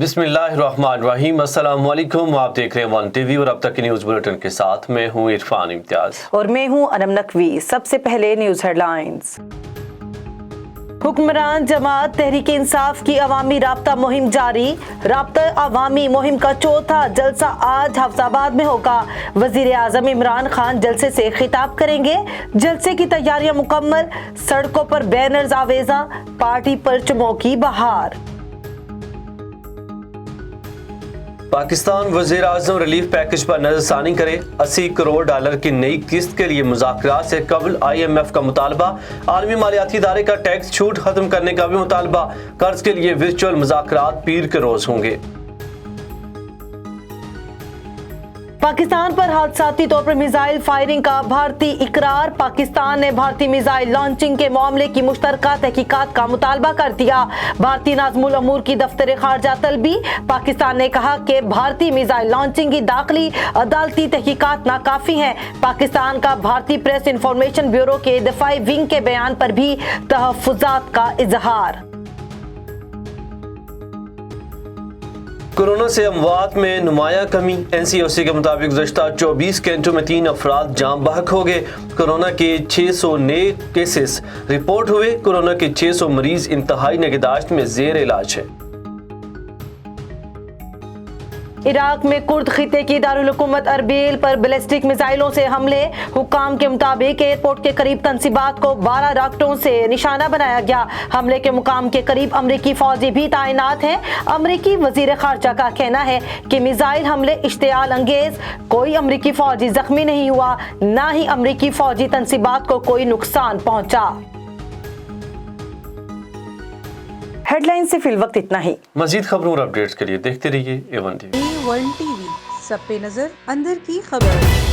बिस्मिल्लाहिर्रहमानिर्रहीम। अस्सलाम वालेकुम। आप देख रहे हैं वन टीवी और अब तक के न्यूज़ बुलेटिन के साथ मैं हूं इरफान इम्तियाज और मैं हूं अनम नकवी। सबसे पहले न्यूज़ हेडलाइंस। हुक्मरान जमात तहरीक इंसाफ की अवामी राब्ता मुहिम जारी। राब्ता अवामी मुहिम का चौथा जलसा आज हफ्साबाद में होगा। वजीर आजम इमरान खान जलसे से खिताब करेंगे। जलसे की तैयारियां मुकम्मल, सड़कों पर बैनर्स आवेजा, पार्टी परचमों की बहार। पाकिस्तान वज़ीर आज़म रिलीफ पैकेज पर नज़रसानी करे। 80 करोड़ डॉलर की नई किस्त के लिए मुज़ाकरात से कबल IMF का मुतालबा। आलमी मालियाती इदारे का टैक्स छूट खत्म करने का भी मुतालबा। कर्ज के लिए वर्चुअल मुज़ाकरात पीर के रोज होंगे। पाकिस्तान पर हादसाती तौर पर मिसाइल फायरिंग का भारतीय इकरार। पाकिस्तान ने भारतीय मिसाइल लॉन्चिंग के मामले की मुश्तरका तहकीकात का मुतालबा कर दिया। भारतीय नाज़मुल अमूर की दफ्तर खारजा तलबी। पाकिस्तान ने कहा कि भारतीय मिसाइल लॉन्चिंग की दाखिली अदालती तहकीकात नाकाफी हैं। पाकिस्तान का भारतीय प्रेस इंफॉर्मेशन ब्यूरो के दफाई विंग के बयान पर भी तहफ़्फ़ुज़ात का इजहार। कोरोना से अमवात में नुमाया कमी। NCOC के मुताबिक गुज़श्ता 24 घंटों में 3 अफराद जान बहक हो गए। कोरोना के 600 नए केसेस रिपोर्ट हुए। कोरोना के 600 मरीज इंतहाई निगहदाश्त में ज़ेर इलाज है। इराक में कुर्द खिते की दारुल हुकूमत अरबील पर बैलिस्टिक मिसाइलों से हमले। हुकाम के मुताबिक एयरपोर्ट के करीब तंसीबात को 12 रॉकेटों से निशाना बनाया गया। हमले के मुकाम के करीब अमरीकी फौजी भी तैनात हैं। अमरीकी वजीर खारजा का कहना है कि मिसाइल हमले इश्तियाल अंगेज, कोई अमरीकी फौजी जख्मी नहीं हुआ, न ही अमरीकी फौजी तंसीबात को कोई नुकसान पहुंचा। हेडलाइन से फिल वक्त इतना ही। मजीद खबरों और अपडेट्स के लिए देखते रहिए A1 TV। A1 TV, सब पे नजर, अंदर की खबर।